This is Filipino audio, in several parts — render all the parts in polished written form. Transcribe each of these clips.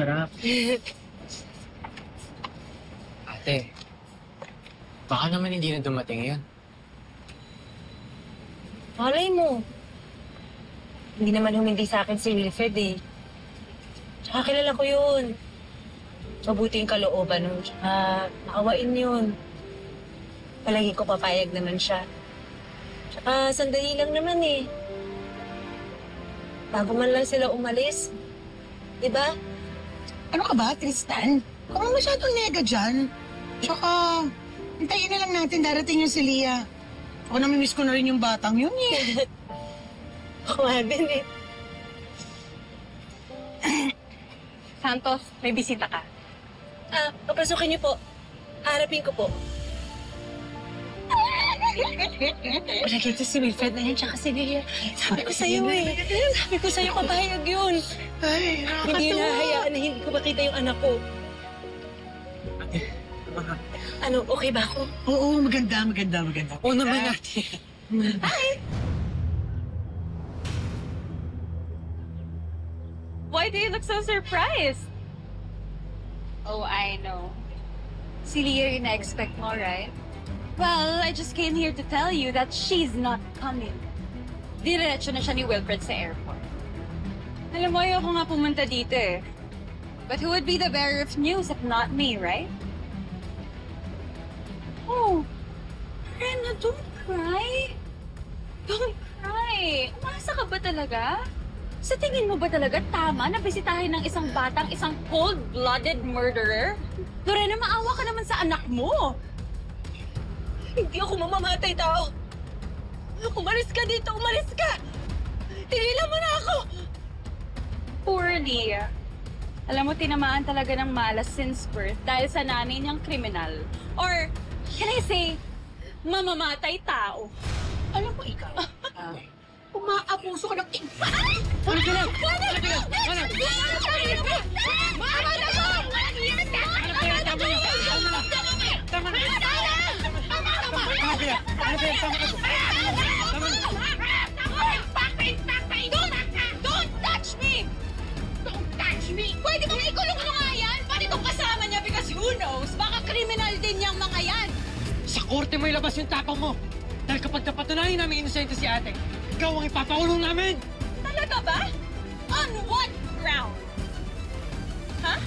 sarap. Ate, baka naman hindi na dumating yun. Malay mo. Hindi naman humindi sa akin si Wilfred eh. Tsaka kilala ko yun. Mabuti yung kalooban nun. Tsaka nakawain yun. Palagi ko papayag naman siya. Tsaka sandali lang naman eh. Bago man lang sila umalis. Diba? Ano ka ba, Tristan? Huwag mo masyadong nega dyan. Tsaka, hintayin na lang natin darating yung si Lia. Ako namimiss ko na rin yung batang yun eh. Ako nga din eh. Santos, may bisita ka. Papasukin niyo po. Harapin ko po. Palagi ito si Wilfred na yan, tsaka si Lia. Sabi ko sa'yo eh. Sabi ko sa'yo, kapahayag yun. Ay, Hindi na hayaan na hindi ko makita yung anak ko. Ano, okay ba ako? Oo, maganda. Oo naman ate. Why do you look so surprised? Oh, I know. Si Lia yung na-expect mo, right? Well, I just came here to tell you that she's not coming. Diretso na siya ni Wilfred sa airport. Alam mo, ayoko nga pumunta dito eh. But who would be the bearer of news if not me, right? Oh, Rena, don't cry. Don't cry. Umasa ka ba talaga? Sa tingin mo ba talaga tama na bisitahin ng isang batang isang cold-blooded murderer? Lorena, maawa ka naman sa anak mo. Hindi ako mamamatay, tao. Umalis ka dito, umalis ka! Tinilan mo na ako! Poor Lia. Alam mo, tinamaan talaga ng malas since birth dahil sa nanay niyang kriminal. Or, can I say, mamamatay tao. Alam mo ikaw, umaapuso ka ng tingpa. Ano ka lang? Ano ka lang? Ano? Tama na! Don't touch me! Don't touch me! Pwede bang ikulong mo nga yan? Pwede kong kasama niya because who knows? Baka kriminal din niyang mga yan. Sa korte mo ilabas yung tapang mo. Dahil kapag napatunayan namin inosente si ate, ikaw ang ipapakulong namin! Talaga ba? On what ground? Huh?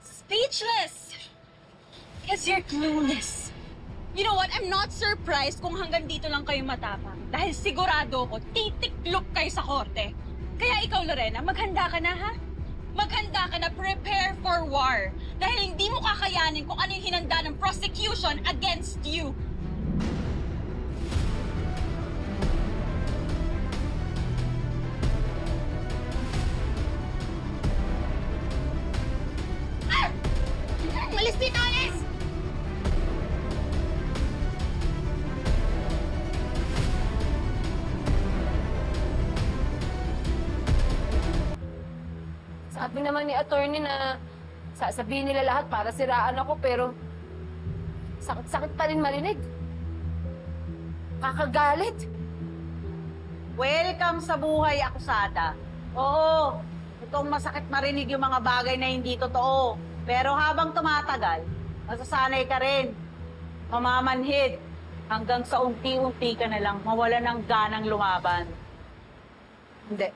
Speechless! Because you're clueless. You know what? I'm not surprised kung hanggang dito lang kayo matapang. Dahil sigurado ko, titiklop kayo sa korte. Kaya ikaw, Lorena, maghanda ka na, ha? Maghanda ka na, prepare for war. Dahil hindi mo kakayanin kung ano yung hinanda ng prosecution against you. Malis dito, alis! Sabi naman ni attorney na sasabihin nila lahat para siraan ako, pero sakit-sakit pa rin marinig. Kakagalit. Welcome sa buhay, akusada. Oo, itong masakit marinig yung mga bagay na hindi totoo. Pero habang tumatagal, masasanay ka rin. Mamamanhid. Hanggang sa unti-unti ka na lang mawala ng ganang lumaban. Hindi.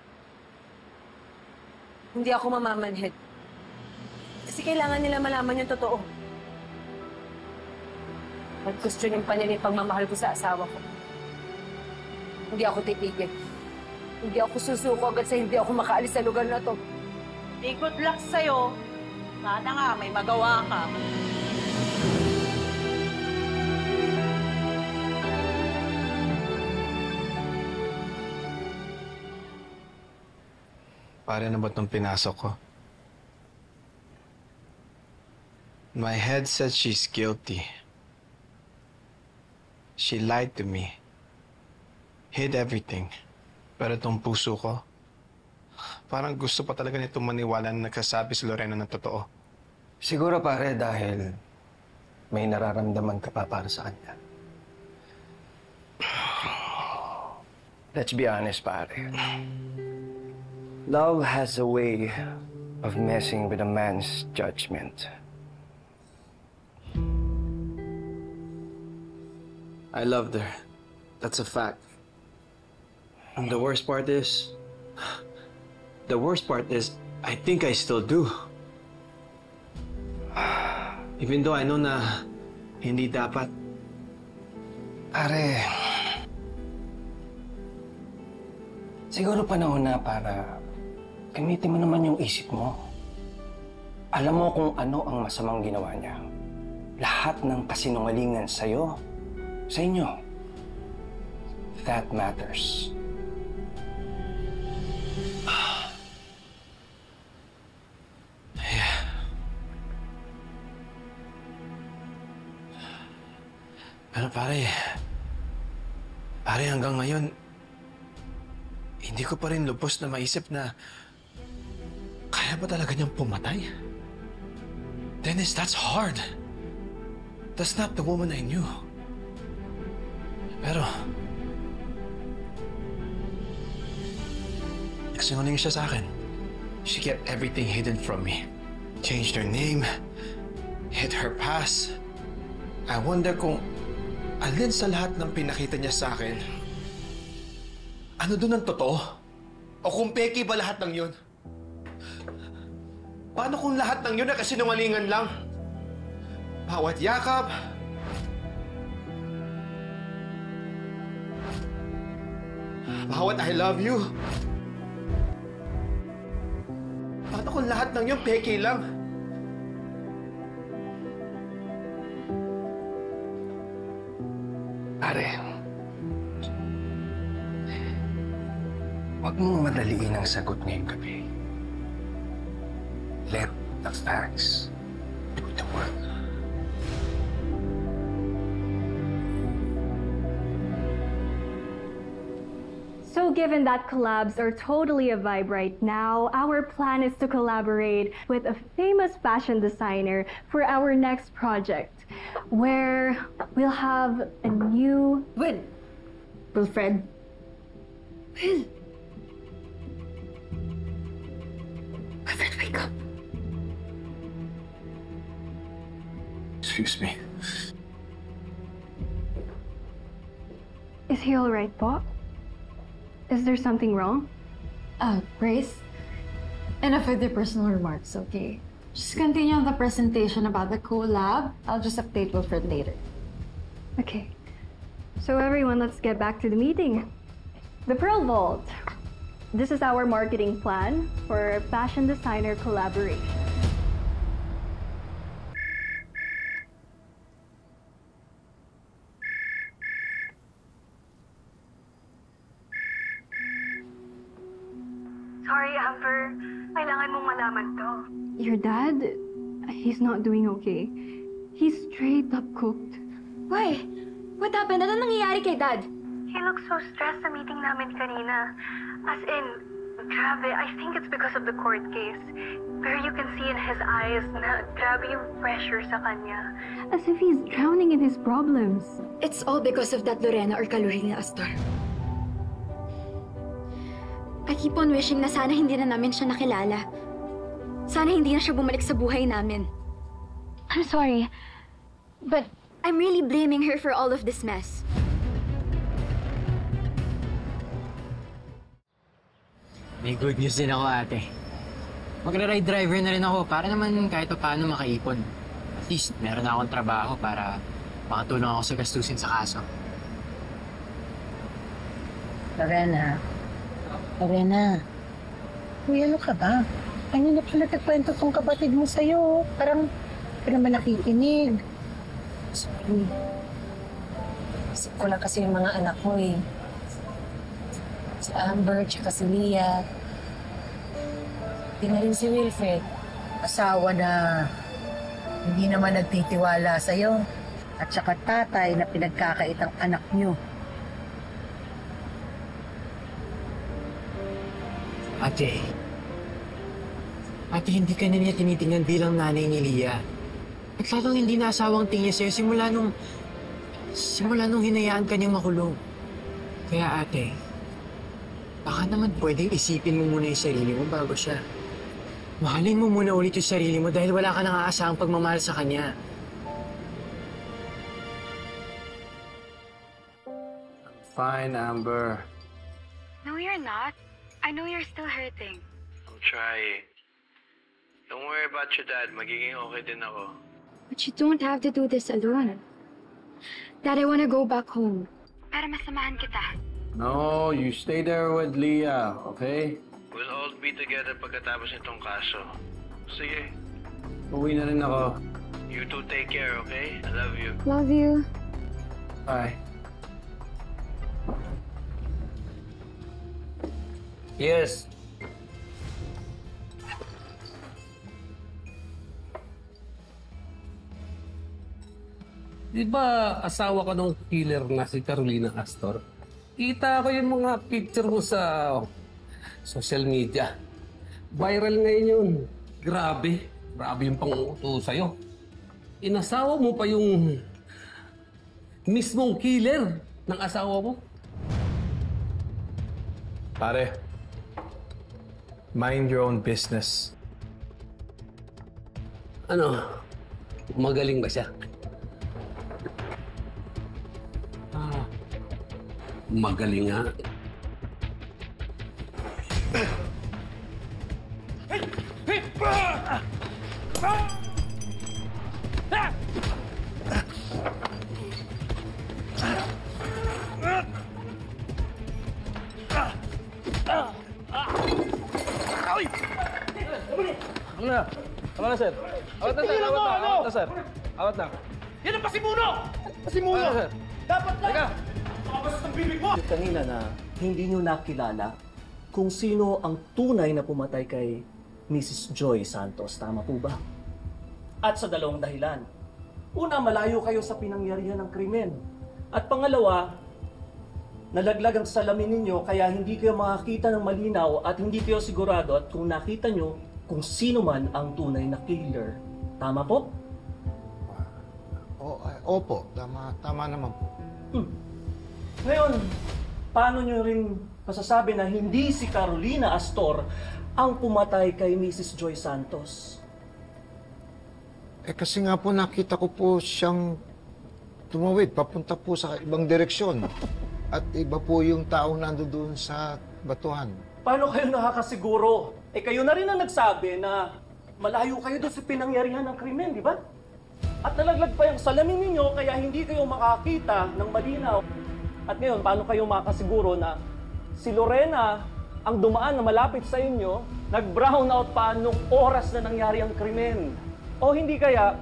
Hindi ako mamamanhid. Kasi kailangan nila malaman yung totoo. Mag-questionin pa nila yung pagmamahal ko sa asawa ko. Hindi ako titigil. Hindi ako susuko agad sa hindi ako makaalis sa lugar na to. Di good luck sa'yo. Sana nga may magawa ka. Pare na ba't nung pinasok ko? My head said she's guilty. She lied to me. Hid everything. Pero itong puso ko, parang gusto pa talaga nitong maniwala na nagsasabi si Lorena ng totoo. Siguro pare dahil may nararamdaman ka pa para sa kanya. Let's be honest pare. Love has a way of messing with a man's judgment. I loved her. That's a fact. And the worst part is, I think I still do. Even though I know na hindi dapat. Pare, siguro panahon na para gamitin mo naman yung isip mo. Alam mo kung ano ang masamang ginawa niya. Lahat ng kasinungalingan sa'yo, sa inyo. That matters. Pero pare hanggang ngayon, hindi ko pa rin lubos na maisip na kaya ba talaga niyang pumatay? Dennis, that's hard. That's not the woman I knew. Pero, nagsinungaling siya sa akin. She kept everything hidden from me. Changed her name, hid her past. I wonder kung alin sa lahat ng pinakita niya sa akin, ano doon ang totoo? O kung peke ba lahat ng yun? Paano kung lahat ng yun ay kasinungalingan lang? Bawat yakap, bawat I love you. Paano kung lahat ng yun peke lang? Pare, huwag mong madaliin ang sagot ngayong gabi. Let the facts do the work. So given that collabs are totally a vibe right now, our plan is to collaborate with a famous fashion designer for our next project, where we'll have a new... Wilfred. Wilfred, wake up. Excuse me. Is he all right, po? Is there something wrong? Grace, enough with your personal remarks, okay? Just continue on the presentation about the collab. I'll just update Wilfred later. Okay. So everyone, let's get back to the meeting. The Pearl Vault. This is our marketing plan for fashion designer collaboration. Sorry, Amber. Kailangan mong malaman to. Your dad, he's not doing okay. He's straight up cooked. Why? What happened? Ano nangyayari kay Dad? He looks so stressed sa meeting namin kanina. As in, grabe, I think it's because of the court case. Pero you can see in his eyes na grabe yung pressure sa kanya. As if he's drowning in his problems. It's all because of that Lorena or Carolina Astor. I keep on wishing na sana hindi na namin siya nakilala. Sana hindi na siya bumalik sa buhay namin. I'm sorry, but I'm really blaming her for all of this mess. May good news din ako, ate. Magra-ride driver na rin ako para naman kahit paano makaipon. At least, meron na akong trabaho para makatulong ako sa gastusin sa kaso. Lorena. Uy, ano ka ba? Ano na pala nagkwento tong kapatid mo sa'yo? Parang hindi naman nakikinig. Sorry. Isip ko lang kasi yung mga anak ko eh. Si Amber, tsaka si Leah. Di na rin si Wilfred. Asawa na hindi naman nagtitiwala sa'yo. At saka tatay na pinagkakaitang anak niyo. Ate, hindi ka na niya tinitingnan bilang nanay ni Leah. At lalong hindi na asawang tingin sa'yo simula nung hinayaan ka niyang makulong. Kaya ate, Baka naman pwedeng isipin mo muna yung sarili mo bago siya. Mahalin mo muna ulit yung sarili mo dahil wala ka nang aasahang pagmamahal sa kanya. Fine, Amber. No, you're not. I know you're still hurting. I'm trying. Don't worry about your dad. Magiging okay din ako. But you don't have to do this alone. Dad, I want to go back home. Para masamahan kita. No, you stay there with Leah, okay? We'll all be together pagkatapos nitong kaso. Sige. Uwi na rin ako. You two take care, okay? I love you. Love you. Bye. Yes. Di ba asawa ka nung killer na si Carolina Astor? Kita ko yung mga picture mo sa social media. Viral ngayon yun. Grabe. Grabe yung panguto sa'yo. Inasawa mo pa yung mismong killer ng asawa mo. Pare, mind your own business. Ano? Magaling ba siya? Magaling nga. Tama na, sir. Awat na, sir. Awat na, sir. Awat na. Yan ang pasimuno! Pasimuno! Sir. Dapat na! Teka! Makabasas ng bibig mo! Kanina na hindi nyo nakilala kung sino ang tunay na pumatay kay Mrs. Joy Santos. Tama po ba? At sa dalawang dahilan. Una, malayo kayo sa pinangyarihan ng krimen. At pangalawa, nalaglag ang salamin ninyo kaya hindi kayo makakita ng malinaw at hindi kayo sigurado at kung nakita nyo kung sino man ang tunay na killer. Tama po? Opo, tama naman po. Ngayon, paano nyo rin masasabi na hindi si Carolina Astor ang pumatay kay Mrs. Joy Santos? Kasi nga po nakita ko po siyang tumawid, papunta po sa ibang direksyon. At iba po yung taong nandoon sa batuhan. Paano kayo nakakasiguro? Kayo na rin ang nagsabi na malayo kayo doon sa pinangyarihan ng krimen, di ba? At nalaglag pa yung salamin ninyo kaya hindi kayo makakita ng malinaw. At ngayon, paano kayo makakasiguro na si Lorena ang dumaan na malapit sa inyo, nag-brown out pa nung oras na nangyari ang krimen? O hindi kaya,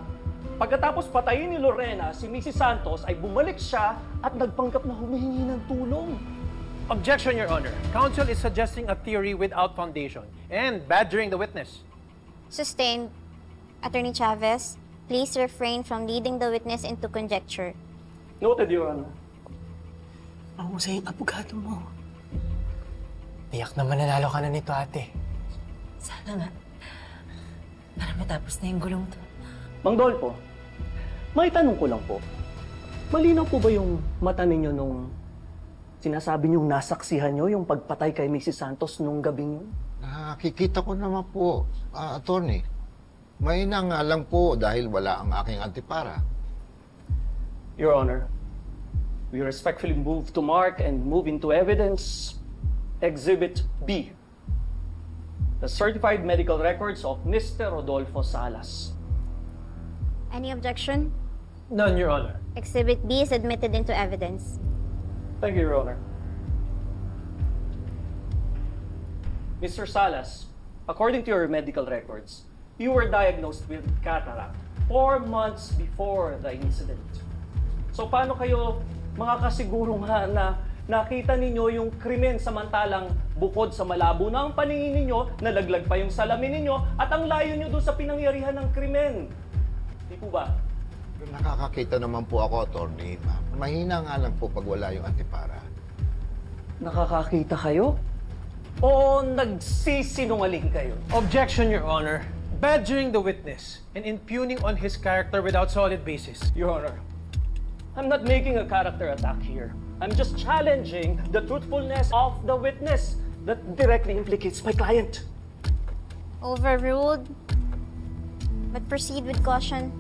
pagkatapos patayin ni Lorena, si Mrs. Santos ay bumalik siya at nagpanggap na humihingi ng tulong? Objection, Your Honor. Counsel is suggesting a theory without foundation and badgering the witness. Sustained. Attorney Chavez, please refrain from leading the witness into conjecture. Noted, Your Honor. Ang masaya yung abogado mo. Tiyak naman nanalo ka na nito, ate. Sana nga. Para matapos na yung gulong to. Mang Dolpo, may tanong ko lang po. Malinaw po ba yung mata ninyo nung sinasabi niyong nasaksihan niyo yung pagpatay kay Mrs. Santos nung gabing yun? Nakikita ko naman po, attorney. May nga lang po dahil wala ang aking antipara. Your Honor, we respectfully move to mark and move into evidence Exhibit B. The certified medical records of Mr. Rodolfo Salas. Any objection? None, Your Honor. Exhibit B is admitted into evidence. Thank you, Your Honor. Mr. Salas, according to your medical records, you were diagnosed with cataract 4 months before the incident. So paano kayo makakasiguro nga na nakita ninyo yung krimen samantalang bukod sa malabo na ang paningin ninyo, nalaglag pa yung salamin ninyo at ang layo nyo doon sa pinangyarihan ng krimen? Di po ba? Nakakakita naman po ako, attorney. Mahina nga lang po pag wala yung antipara. Nakakakita kayo? O nagsisinungaling kayo? Objection, Your Honor. Badgering the witness and impugning on his character without solid basis. Your Honor, I'm not making a character attack here. I'm just challenging the truthfulness of the witness. that directly implicates my client. Overruled. But proceed with caution.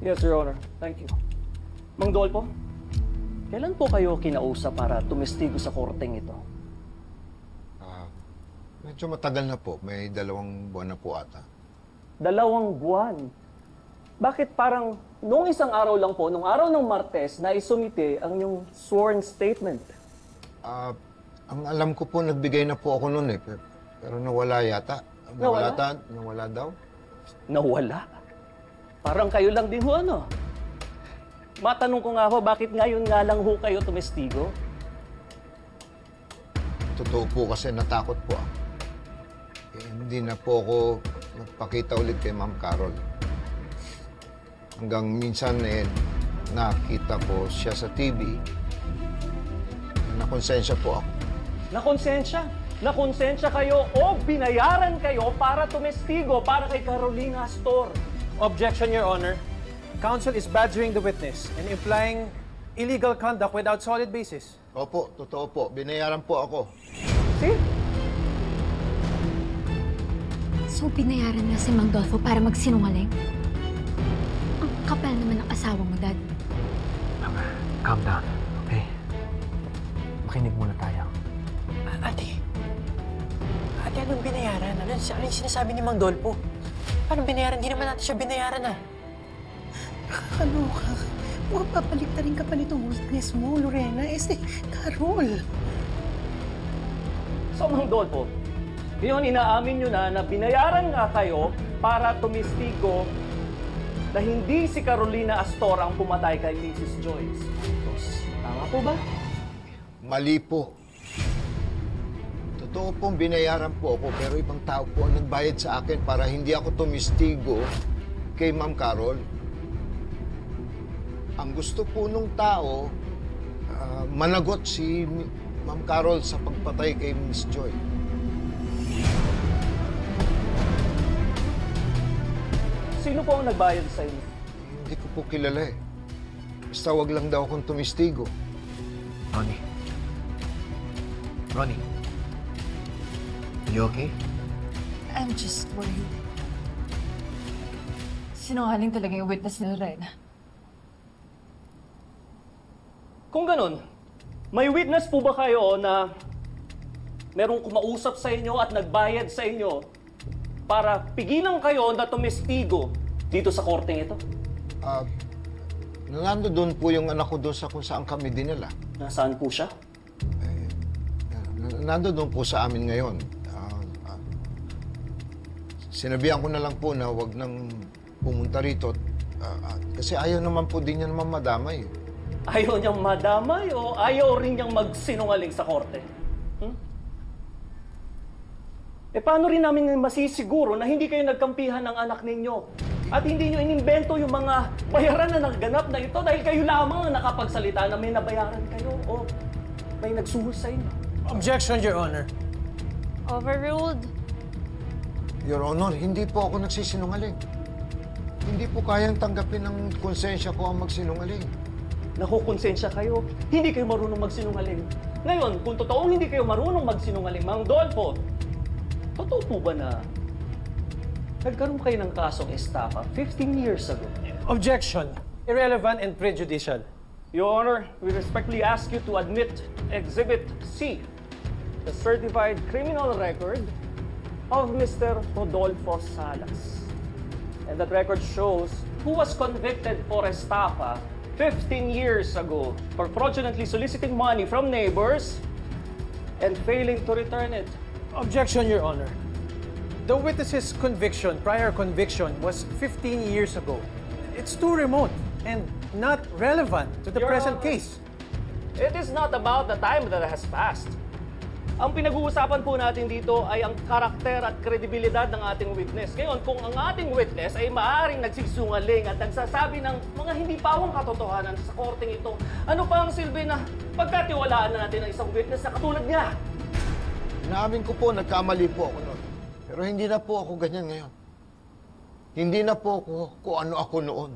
Yes, Your Honor. Thank you. Mang Dolpo, kailan po kayo kinausap para tumestigo sa korteng ito? Medyo matagal na po. May 2 buwan na po ata. 2 buwan? Bakit parang noong isang araw lang po, nung araw ng Martes, na isumite ang inyong sworn statement? Ang alam ko po, nagbigay na po ako noon eh. Pero nawala yata. Nawala daw. Nawala? Parang kayo lang din ho, ano? Matanong ko nga ho, bakit ngayon nga lang ho kayo tumestigo? Totoo po kasi natakot po ako. Hindi na po ako magpakita ulit kay Ma'am Carol. Hanggang minsan nakita ko siya sa TV. Nakonsensya po ako. Nakonsensya? Nakonsensya kayo o binayaran kayo para tumestigo para kay Carolina Astor? Objection, Your Honor. Counsel is badgering the witness and implying illegal conduct without solid basis. Opo, totoo po. Binayaran po ako. See? So, binayaran na si Mang Dolfo para magsinungaling? Ang kapal naman ng asawa mo, Dad. Calm down, okay? Makinig muna tayo. Ate, anong binayaran? Ano yung sinasabi ni Mang Dolpo? Paano binayaran? Hindi naman natin siya binayaran Ano ka? Huwag papaliktarin ka pa nitong witness mo, Lorena. Carol. So, Mang Dolpo, ngayon inaamin nyo na binayaran nga kayo para tumistigo na hindi si Carolina Astor ang pumatay kay Mrs. Joyce. Tama po ba? Mali po. Totoo pong binayaran po ako, pero ibang tao po ang nagbayad sa akin para hindi ako tumistigo kay Ma'am Carol. Ang gusto po nung tao, managot si Ma'am Carol sa pagpatay kay Miss Joy. Sino po ang nagbayad sa inyo? Hindi ko po kilala eh. Basta wag lang daw akong tumistigo. Ronnie. You okay? I'm just worried. Sinungaling talaga yung witness ni Lorena. Kung ganun, may witness po ba kayo na merong kumausap sa inyo at nagbayad sa inyo para pigilan kayo na tumestigo dito sa korteng ito? Nando doon po yung anak ko doon sa kung saan kami dinala. Nasaan po siya? Nando doon po sa amin ngayon. Sinabihan ko na lang po na wag nang pumunta rito. Kasi ayaw naman po din niya naman madamay. Ayaw niyang madamay o ayaw rin niyang magsinungaling sa korte? Paano rin namin masisiguro na hindi kayo nagkampihan ng anak ninyo? At hindi nyo inimbento yung mga bayaran na nagganap na ito dahil kayo lamang ang nakapagsalita na may nabayaran kayo o may nagsuhol sa inyo? Objection, Your Honor. Overruled. Your Honor, hindi po ako nagsisinungaling. Hindi po kayang tanggapin ng konsensya ko ang magsinungaling. Nakukonsensya kayo, hindi kayo marunong magsinungaling. Ngayon, kung totoong hindi kayo marunong magsinungaling, Mang Dolfo, totoo po ba na nagkaroon kayo ng kasong estafa 15 years ago? Objection. Irrelevant and prejudicial. Your Honor, we respectfully ask you to admit Exhibit C, the certified criminal record of Mr. Rodolfo Salas. And that record shows who was convicted for estafa 15 years ago for fraudulently soliciting money from neighbors and failing to return it. Objection, Your Honor. The witness's prior conviction, was 15 years ago. It's too remote and not relevant to the Your present Honor, case. It is not about the time that has passed. Ang pinag-uusapan po natin dito ay ang karakter at kredibilidad ng ating witness. Ngayon, kung ang ating witness ay maaaring nagsisungaling at nagsasabi ng mga hindi pawang katotohanan sa korteng ito, ano pa ang silbi na pagkatiwalaan na natin ang isang witness na katulad niya? Inaamin ko po, nagkamali po ako noon. Pero hindi na po ako ganyan ngayon. Hindi na po ako kung ano ako noon.